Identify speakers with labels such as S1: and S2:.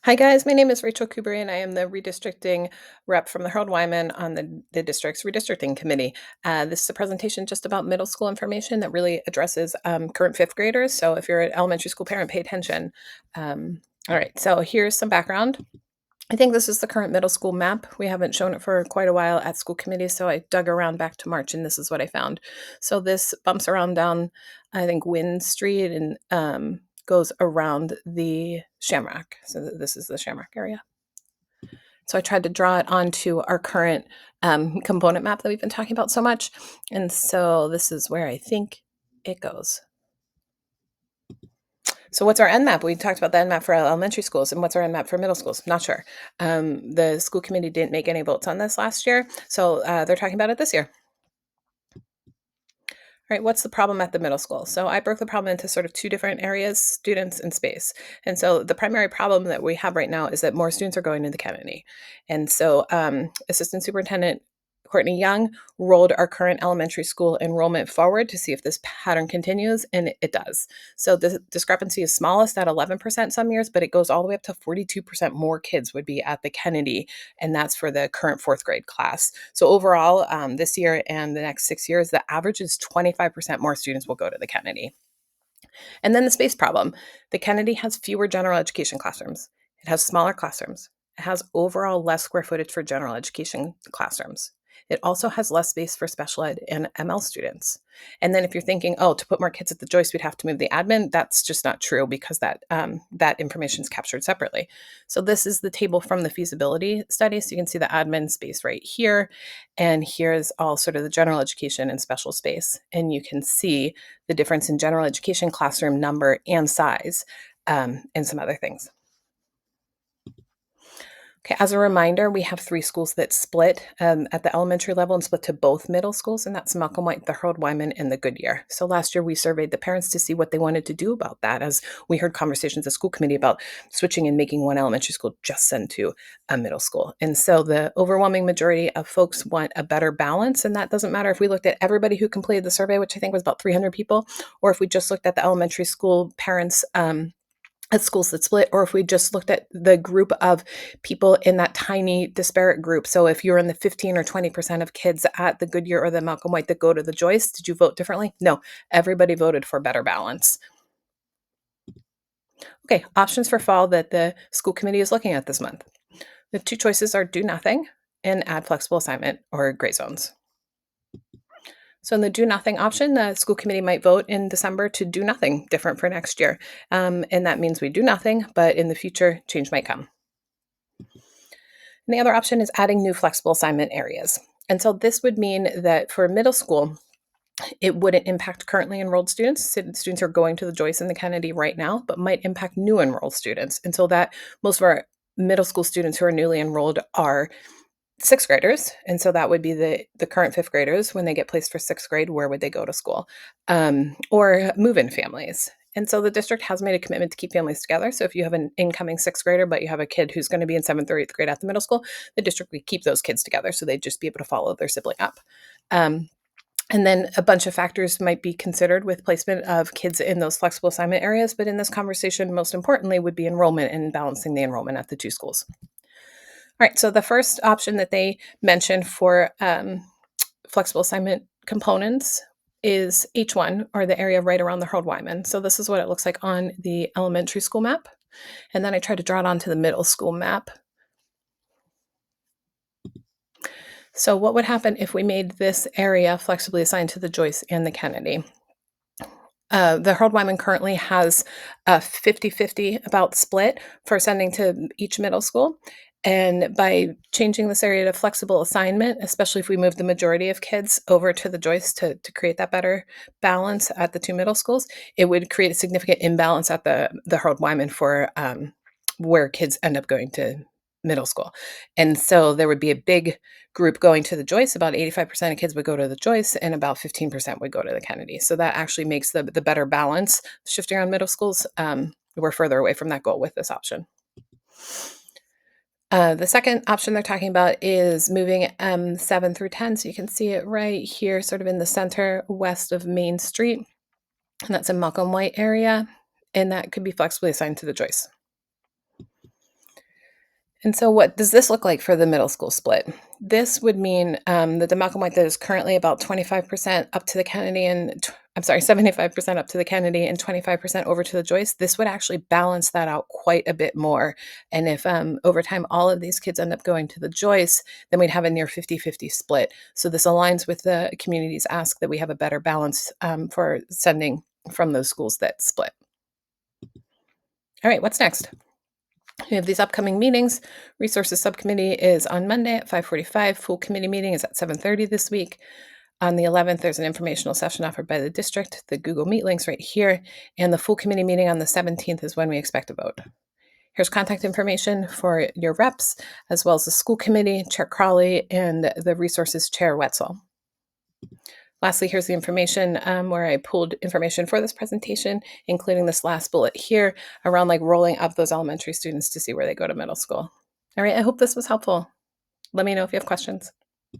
S1: Hi guys, my name is Rachel Kuberry and I am the redistricting rep from the Hurld Wyman on the district's redistricting committee. This is a presentation just about middle school information that really addresses current fifth graders. So if you're an elementary school parent, pay attention. All right, so here's some background. I think this is the current middle school map. We haven't shown it for quite a while at school committee, so I dug around back to March and this is what I found. So this bumps around down, I think, Wynn Street and goes around the Shamrock. So this is the Shamrock area. So I tried to draw it onto our current component map that we've been talking about so much. And so this is where I think it goes. So what's our end map? We talked about the end map for elementary schools, and what's our end map for middle schools? Not sure. The school committee didn't make any votes on this last year, so they're talking about it this year. All right, what's the problem at the middle school? So I broke the problem into sort of two different areas, students and space. And so the primary problem that we have right now is that more students are going to the Kennedy. And so Assistant Superintendent Courtney Young rolled our current elementary school enrollment forward to see if this pattern continues, and it does. So the discrepancy is smallest at 11% some years, but it goes all the way up to 42% more kids would be at the Kennedy, and that's for the current fourth grade class. So overall, this year and the next 6 years, the average is 25% more students will go to the Kennedy. And then the space problem. The Kennedy has fewer general education classrooms. It has smaller classrooms. It has overall less square footage for general education classrooms. It also has less space for special ed and ML students. And then if you're thinking, oh, to put more kids at the Joyce, we'd have to move the admin, that's just not true because that information is captured separately. So this is the table from the feasibility study. So you can see the admin space right here. And here's all sort of the general education and special space. And you can see the difference in general education classroom number and size, and some other things. Okay, as a reminder, we have 3 schools that split at the elementary level and split to both middle schools, and that's Malcolm White, the Hurld Wyman, and the Goodyear. So last year we surveyed the parents to see what they wanted to do about that, as we heard conversations at school committee about switching and making one elementary school just send to a middle school. And so the overwhelming majority of folks want a better balance, and that doesn't matter if we looked at everybody who completed the survey, which I think was about 300 people, or if we just looked at the elementary school parents at schools that split, or if we just looked at the group of people in that tiny disparate group. So if you're in the 15 or 20% of kids at the Goodyear or the Malcolm White that go to the Joyce, did you vote differently? No, everybody voted for better balance. Okay, options for fall that the school committee is looking at this month. The 2 choices are do nothing and add flexible assignment or gray zones. So in the do nothing option, the school committee might vote in December to do nothing different for next year. And that means we do nothing, but in the future, change might come. And the other option is adding new flexible assignment areas. And so this would mean that for middle school, it wouldn't impact currently enrolled students. Students are going to the Joyce and the Kennedy right now, but might impact new enrolled students. And so that most of our middle school students who are newly enrolled are 6th graders. And so that would be the current 5th graders. When they get placed for 6th grade, where would they go to school? Or move-in families. And so the district has made a commitment to keep families together. So if you have an incoming 6th grader, but you have a kid who's going to be in 7th or 8th grade at the middle school, the district would keep those kids together. So they'd just be able to follow their sibling up. And then a bunch of factors might be considered with placement of kids in those flexible assignment areas. But in this conversation, most importantly, would be enrollment and balancing the enrollment at the 2 schools. All right, so the first option that they mentioned for flexible assignment components is H1, or the area right around the Hurld Wyman. So this is what it looks like on the elementary school map. And then I tried to draw it onto the middle school map. So what would happen if we made this area flexibly assigned to the Joyce and the Kennedy? The Hurld Wyman currently has a 50-50 about split for sending to each middle school. And by changing this area to flexible assignment, especially if we move the majority of kids over to the Joyce to create that better balance at the 2 middle schools, it would create a significant imbalance at the Hurld Wyman for where kids end up going to middle school. And so there would be a big group going to the Joyce. About 85% of kids would go to the Joyce and about 15% would go to the Kennedy. So that actually makes the better balance shifting around middle schools. We're further away from that goal with this option. The second option they're talking about is moving 7 through 10. So you can see it right here, sort of in the center west of Main Street. And that's in Malcolm White area. And that could be flexibly assigned to the Joyce. And so what does this look like for the middle school split? This would mean that the Malcolm White that is currently about 25% up to the Kennedy and I'm sorry, 75% up to the Kennedy and 25% over to the Joyce. This would actually balance that out quite a bit more. And if over time all of these kids end up going to the Joyce, then we'd have a near 50-50 split. So this aligns with the community's ask that we have a better balance for sending from those schools that split. All right, what's next? We have these upcoming meetings. Resources Subcommittee is on Monday at 5:45. Full committee meeting is at 7:30 this week. On the 11th, there's an informational session offered by the district. The Google Meet link's right here. And the full committee meeting on the 17th is when we expect a vote. Here's contact information for your reps, as well as the school committee, Chair Crawley, and the resources chair Wetzel. Lastly, here's the information where I pulled information for this presentation, including this last bullet here around like rolling up those elementary students to see where they go to middle school. All right, I hope this was helpful. Let me know if you have questions.